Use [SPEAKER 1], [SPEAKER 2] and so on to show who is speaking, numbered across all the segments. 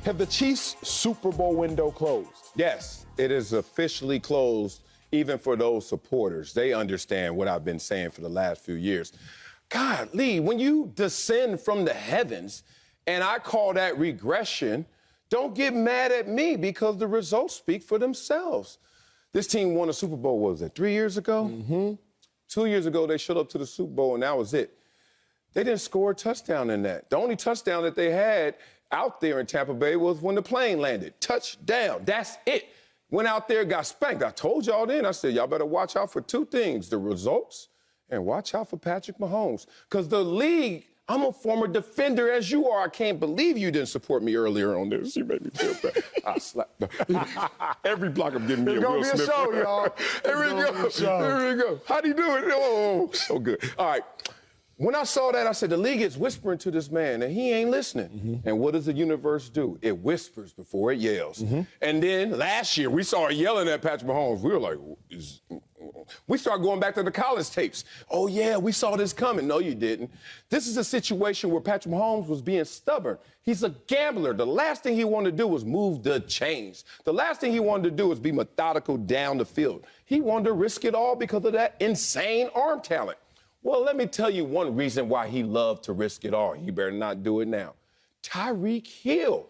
[SPEAKER 1] Have the Chiefs' Super Bowl window closed?
[SPEAKER 2] Yes, it is officially closed, even for those supporters. They understand what I've been saying for the last few years. God, Lee, when you descend from the heavens, and I call that regression, don't get mad at me because the results speak for themselves. This team won a Super Bowl, what was it, 3 years ago? 2 years ago, they showed up to the Super Bowl, and that was it. They didn't score a touchdown in that. The only touchdown that they had out there in Tampa Bay was when the plane landed. Touchdown. That's it. Went out there, got spanked. I told y'all then, I said, y'all better watch out for two things, the results and watch out for Patrick Mahomes. Because the league, I'm a former defender as you are. I can't believe you didn't support me earlier on this. You made me feel bad. I slapped. Every block I'm giving me a Will Smith.
[SPEAKER 1] It's gonna be a show, y'all.
[SPEAKER 2] Here we go. Here we go. How do you do it? Oh, so good. All right. When I saw that, I said, the league is whispering to this man, and he ain't listening. And what does the universe do? It whispers before it yells. And then last year, we saw it yelling at Patrick Mahomes. We were like, we started going back to the college tapes. Oh, yeah, we saw this coming. No, you didn't. This is a situation where Patrick Mahomes was being stubborn. He's a gambler. The last thing he wanted to do was move the chains. The last thing he wanted to do was be methodical down the field. He wanted to risk it all because of that insane arm talent. Well, let me tell you one reason why he loved to risk it all. He better not do it now. Tyreek Hill.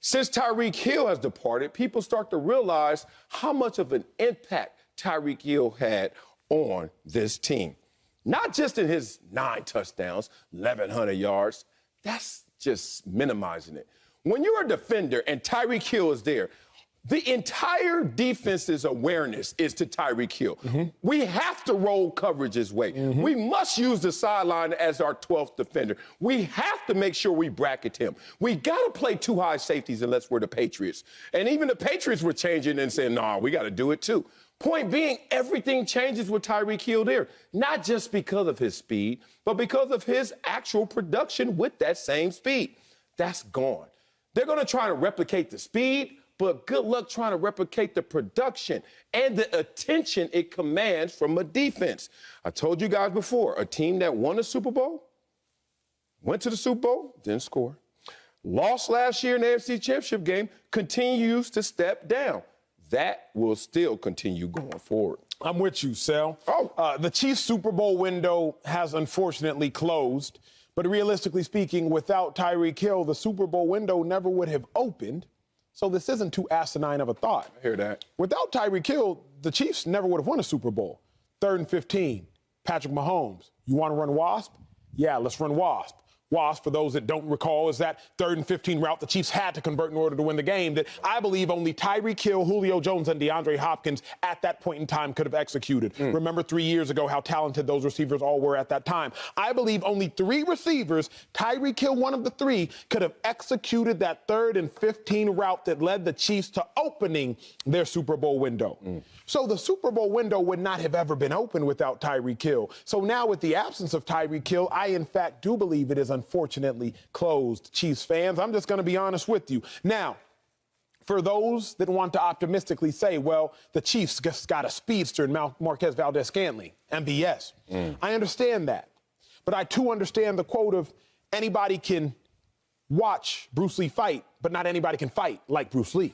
[SPEAKER 2] Since Tyreek Hill has departed, people start to realize how much of an impact Tyreek Hill had on this team. Not just in his 9 touchdowns, 1,100 yards. That's just minimizing it. When you're a defender and Tyreek Hill is there, the entire defense's awareness is to Tyreek Hill. We have to roll coverage his way. We must use the sideline as our 12th defender. We have to make sure we bracket him. We got to play 2 high safeties unless we're the Patriots. And even the Patriots were changing and saying, nah, we got to do it too. Point being, everything changes with Tyreek Hill there. Not just because of his speed, but because of his actual production with that same speed. That's gone. They're going to try to replicate the speed, but good luck trying to replicate the production and the attention it commands from a defense. I told you guys before, a team that won the Super Bowl, went to the Super Bowl, didn't score, lost last year in the AFC Championship game, continues to step down. That will still continue going forward.
[SPEAKER 1] I'm with you, Sal. The Chiefs' Super Bowl window has unfortunately closed, but realistically speaking, without Tyreek Hill, the Super Bowl window never would have opened. So this isn't too asinine of a thought.
[SPEAKER 2] I hear that.
[SPEAKER 1] Without Tyreek Hill, the Chiefs never would have won a Super Bowl. 3rd and 15, Patrick Mahomes. You want to run WASP? Yeah, let's run WASP. WASP, for those that don't recall, is that 3rd and 15 route the Chiefs had to convert in order to win the game that I believe only Tyreek Hill, Julio Jones, and DeAndre Hopkins at that point in time could have executed. Remember 3 years ago how talented those receivers all were at that time. I believe only 3 receivers, Tyreek Hill, one of the 3, could have executed that 3rd and 15 route that led the Chiefs to opening their Super Bowl window. So the Super Bowl window would not have ever been open without Tyreek Hill. So now with the absence of Tyreek Hill, I in fact do believe it is unfortunately closed, Chiefs fans. I'm just going to be honest with you. Now, for those that want to optimistically say, well, the Chiefs just got a speedster in Marques Valdes-Scantling, MVS. I understand that. But I too understand the quote of anybody can watch Bruce Lee fight, but not anybody can fight like Bruce Lee.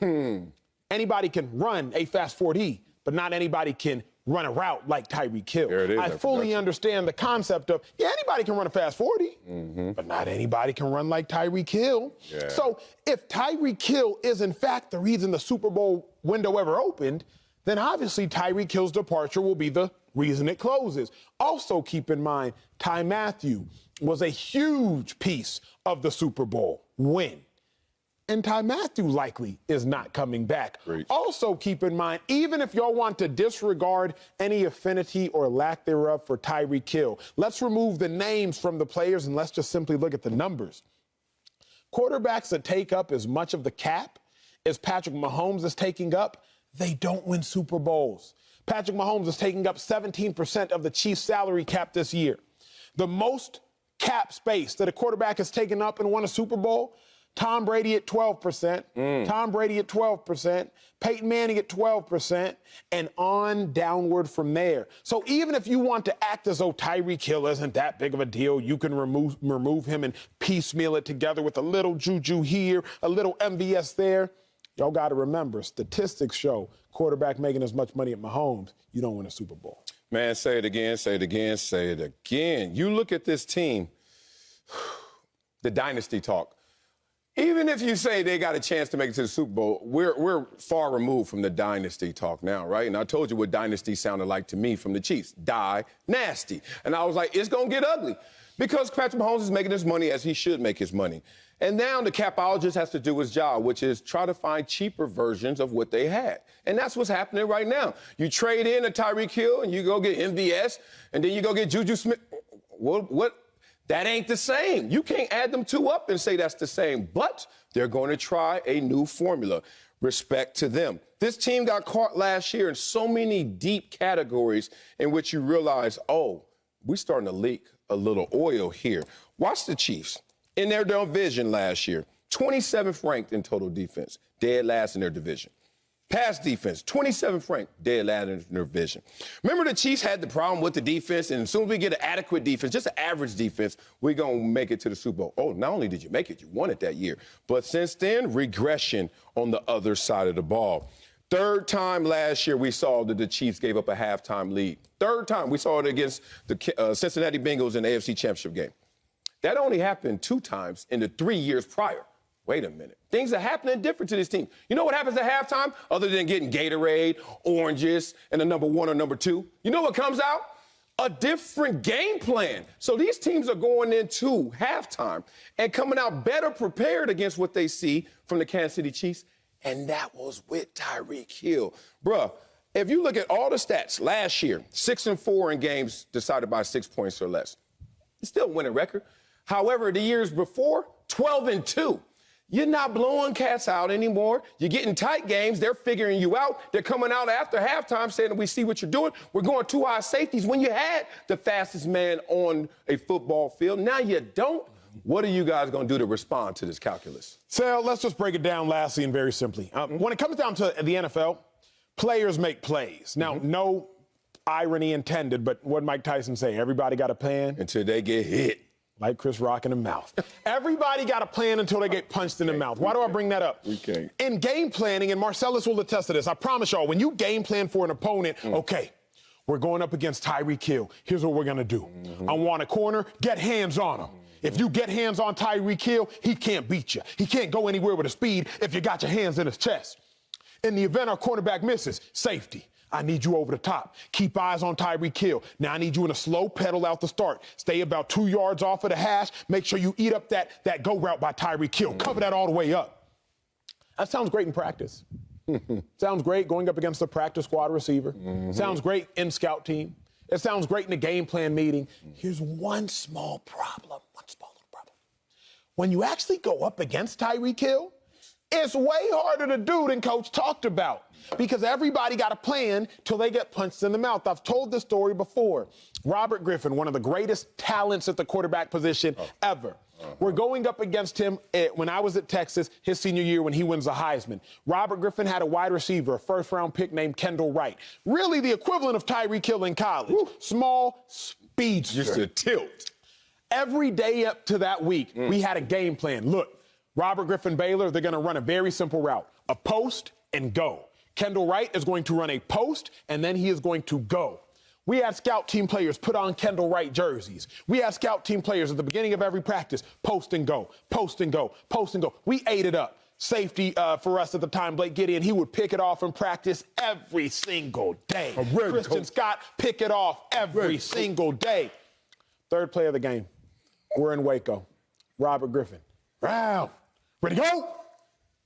[SPEAKER 1] Anybody can run a fast 4D, but not anybody can run a route like Tyreek Hill.
[SPEAKER 2] There it is,
[SPEAKER 1] I fully understand the concept of, yeah, anybody can run a fast 40, but not anybody can run like Tyreek Hill. So if Tyreek Hill is, in fact, the reason the Super Bowl window ever opened, then obviously Tyreek Hill's departure will be the reason it closes. Also keep in mind, Ty Matthew was a huge piece of the Super Bowl win. And Ty Matthew likely is not coming back. Also keep in mind, even if y'all want to disregard any affinity or lack thereof for Tyreek Hill, let's remove the names from the players and let's just simply look at the numbers. Quarterbacks that take up as much of the cap as Patrick Mahomes is taking up, they don't win Super Bowls. Patrick Mahomes is taking up 17% of the Chiefs' salary cap this year. The most cap space that a quarterback has taken up and won a Super Bowl, Tom Brady at 12%, Tom Brady at 12%, Peyton Manning at 12%, and on downward from there. So even if you want to act as though Tyreek Hill isn't that big of a deal, you can remove him and piecemeal it together with a little juju here, a little MVS there. Y'all got to remember, statistics show quarterback making as much money at Mahomes, you don't win a Super Bowl.
[SPEAKER 2] Man, say it again, say it again, say it again. You look at this team, the dynasty talk. Even if you say they got a chance to make it to the Super Bowl, we're far removed from the dynasty talk now, right? And I told you what dynasty sounded like to me from the Chiefs. Die nasty. And I was like, it's going to get ugly because Patrick Mahomes is making his money as he should make his money. And now the capologist has to do his job, which is try to find cheaper versions of what they had. And that's what's happening right now. You trade in a Tyreek Hill and you go get MVS, and then you go get Juju Smith. What? That ain't the same. You can't add them two up and say that's the same. But they're going to try a new formula. Respect to them. This team got caught last year in so many deep categories in which you realize, oh, we're starting to leak a little oil here. Watch the Chiefs. In their division last year, 27th ranked in total defense, dead last in their division. Pass defense, 27th ranked, dead last in their division. Remember the Chiefs had the problem with the defense, and as soon as we get an adequate defense, just an average defense, we're going to make it to the Super Bowl. Oh, not only did you make it, you won it that year. But since then, regression on the other side of the ball. Third time last year we saw that the Chiefs gave up a halftime lead. Third time we saw it against the Cincinnati Bengals in the AFC Championship game. That only happened 2 times in the 3 years prior. Wait a minute. Things are happening different to this team. You know what happens at halftime other than getting Gatorade, oranges, and a number 1 or number 2? You know what comes out? A different game plan. So these teams are going into halftime and coming out better prepared against what they see from the Kansas City Chiefs. And that was with Tyreek Hill. Bruh, if you look at all the stats last year, 6-4 in games decided by 6 points or less. It's still a winning record. However, the years before, 12-2. You're not blowing cats out anymore. You're getting tight games. They're figuring you out. They're coming out after halftime saying, we see what you're doing. We're going 2 high safeties when you had the fastest man on a football field. Now you don't. What are you guys going to do to respond to this calculus?
[SPEAKER 1] So let's just break it down lastly and very simply. When it comes down to the NFL, players make plays. Now, no irony intended, but what Mike Tyson say? Everybody got a plan.
[SPEAKER 2] Until they get hit.
[SPEAKER 1] Like Chris Rock in the mouth. Everybody got a plan until they get punched in the mouth. Why do I bring that up?
[SPEAKER 2] We can't.
[SPEAKER 1] In game planning, and Marcellus will attest to this, I promise y'all, when you game plan for an opponent, okay, we're going up against Tyreek Hill. Here's what we're going to do. I want a corner, get hands on him. If you get hands on Tyreek Hill, he can't beat you. He can't go anywhere with a speed if you got your hands in his chest. In the event our cornerback misses, safety. I need you over the top. Keep eyes on Tyreek Hill. Now I need you in a slow pedal out the start. Stay about 2 yards off of the hash. Make sure you eat up that go route by Tyreek Hill. Cover that all the way up. That sounds great in practice. Sounds great going up against a practice squad receiver. Sounds great in scout team. It sounds great in the game plan meeting. Here's one small problem. One small little problem. When you actually go up against Tyreek Hill, it's way harder to do than Coach talked about because everybody got a plan till they get punched in the mouth. I've told this story before. Robert Griffin, one of the greatest talents at the quarterback position ever. We're going up against him when I was at Texas, his senior year when he wins the Heisman. Robert Griffin had a wide receiver, a first-round pick named Kendall Wright. Really the equivalent of Tyreek Hill in college. Small speedster.
[SPEAKER 2] Just a tilt.
[SPEAKER 1] Every day up to that week, we had a game plan. Look, Robert Griffin Baylor, they're going to run a very simple route, a post and go. Kendall Wright is going to run a post, and then he is going to go. We had scout team players put on Kendall Wright jerseys. We had scout team players at the beginning of every practice, post and go, post and go, post and go. We ate it up. Safety for us at the time, Blake Gideon, he would pick it off in practice every single day. Christian Scott, pick it off every single day. Third play of the game. We're in Waco. Robert Griffin. Round. Ready to go?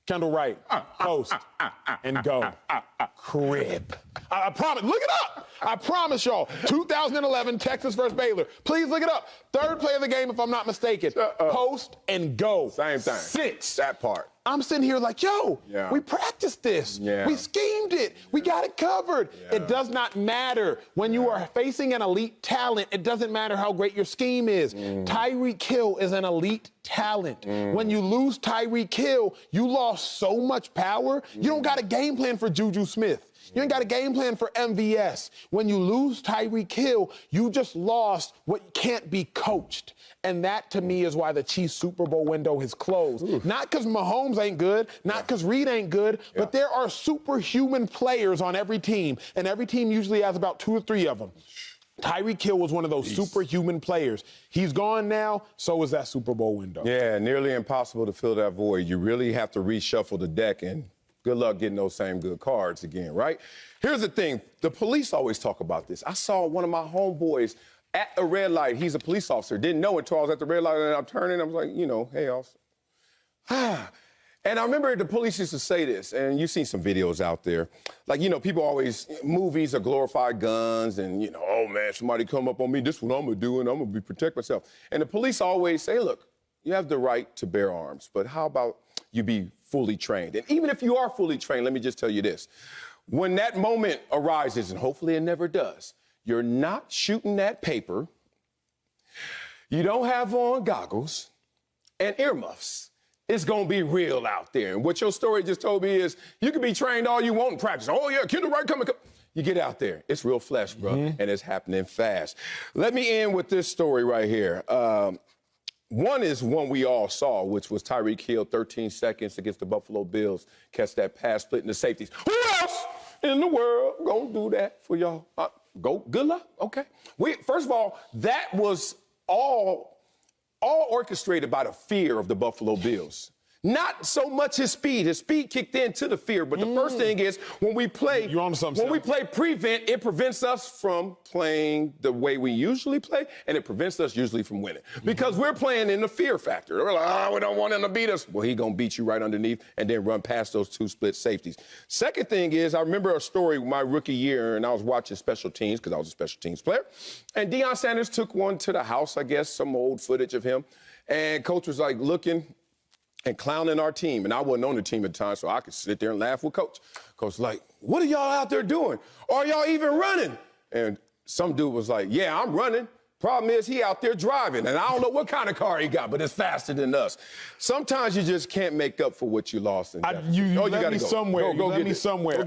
[SPEAKER 1] Kendall Wright, post, and go. Crib. I promise. Look it up. I promise y'all. 2011, Texas versus Baylor. Please look it up. Third play of the game, if I'm not mistaken. Post and go.
[SPEAKER 2] Same thing.
[SPEAKER 1] 6.
[SPEAKER 2] That part.
[SPEAKER 1] I'm sitting here like, yo, we practiced this. We schemed it. We got it covered. It does not matter. When you are facing an elite talent, it doesn't matter how great your scheme is. Tyreek Hill is an elite talent. When you lose Tyreek Hill, you lost so much power. You don't got a game plan for Juju Smith. You ain't got a game plan for MVS. When you lose Tyreek Hill, you just lost what can't be coached. And that, to me, is why the Chiefs Super Bowl window is closed. Not because Mahomes ain't good, not because Reed ain't good, but there are superhuman players on every team, and every team usually has about 2 or 3 of them. Tyreek Hill was one of those superhuman players. He's gone now, so is that Super Bowl window.
[SPEAKER 2] Yeah, nearly impossible to fill that void. You really have to reshuffle the deck, and good luck getting those same good cards again, right? Here's the thing. The police always talk about this. I saw one of my homeboys at a red light. He's a police officer. Didn't know it until I was at the red light, and I'm turning. I was like, hey, officer. And I remember the police used to say this, and you've seen some videos out there. Like, people always, movies are glorified guns, and, oh, man, somebody come up on me, this is what I'm going to do, and I'm going to protect myself. And the police always say, look, you have the right to bear arms, but how about you be fully trained? And even if you are fully trained, let me just tell you this. When that moment arises, and hopefully it never does, you're not shooting that paper, you don't have on goggles and earmuffs. It's going to be real out there. And what your story just told me is you can be trained all you want in practice. Oh, yeah, kill the right coming. You get out there. It's real flesh, bro, and it's happening fast. Let me end with this story right here. One is one we all saw, which was Tyreek Hill, 13 seconds against the Buffalo Bills, catch that pass splitting the safeties. Who else in the world gonna do that for y'all? Good luck. Okay. First of all, that was all orchestrated by the fear of the Buffalo Bills. Not so much his speed. His speed kicked into the fear. But the first thing is when we play prevent, it prevents us from playing the way we usually play, and it prevents us usually from winning. Because we're playing in the fear factor. We're like, we don't want him to beat us. Well, he gonna beat you right underneath and then run past those 2 split safeties. Second thing is, I remember a story my rookie year, and I was watching special teams because I was a special teams player. And Deion Sanders took one to the house, I guess, some old footage of him. And coach was like looking and clowning our team. And I wasn't on the team at the time, so I could sit there and laugh with Coach. Coach was like, what are y'all out there doing? Are y'all even running? And some dude was like, yeah, I'm running. Problem is, he out there driving, and I don't know what kind of car he got, but it's faster than us. Sometimes you just can't make up for what you lost.
[SPEAKER 1] You led me somewhere.
[SPEAKER 2] Go get me
[SPEAKER 1] somewhere.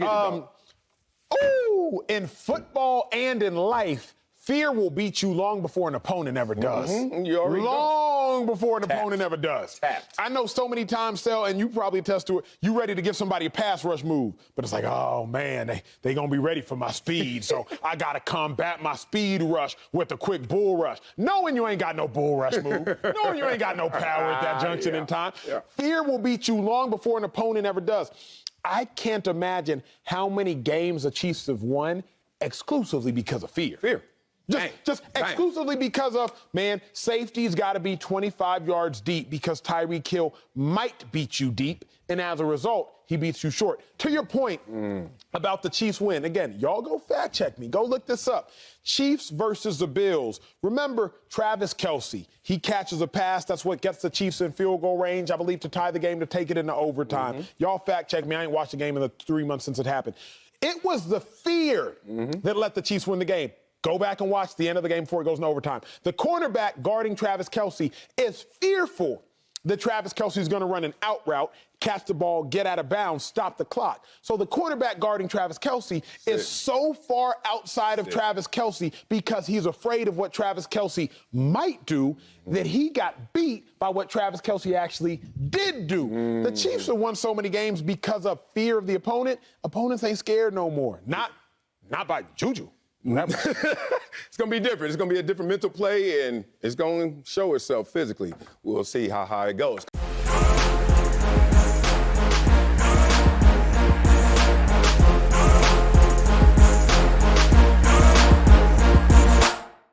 [SPEAKER 1] In football and in life, fear will beat you long before an opponent ever does. Long before an opponent ever does. I know so many times, Sel, and you probably attest to it, you ready to give somebody a pass rush move, but it's like, oh, man, they going to be ready for my speed, so I got to combat my speed rush with a quick bull rush. Knowing you ain't got no bull rush move, knowing you ain't got no power at that junction in time, fear will beat you long before an opponent ever does. I can't imagine how many games the Chiefs have won exclusively because of fear. Just exclusively because of, man, safety's got to be 25 yards deep because Tyreek Hill might beat you deep, and as a result, he beats you short. To your point about the Chiefs win, again, y'all go fact check me. Go look this up. Chiefs versus the Bills. Remember Travis Kelce. He catches a pass. That's what gets the Chiefs in field goal range, I believe, to tie the game, to take it into overtime. Y'all fact check me. I ain't watched the game in the 3 months since it happened. It was the fear that let the Chiefs win the game. Go back and watch the end of the game before it goes into overtime. The cornerback guarding Travis Kelce is fearful that Travis Kelce is going to run an out route, catch the ball, get out of bounds, stop the clock. So the quarterback guarding Travis Kelce is so far outside of Travis Kelce because he's afraid of what Travis Kelce might do that he got beat by what Travis Kelce actually did do. The Chiefs have won so many games because of fear of the opponent. Opponents ain't scared no more. Not by Juju.
[SPEAKER 2] It's going to be different. It's going to be a different mental play, and it's going to show itself physically. We'll see how high it goes.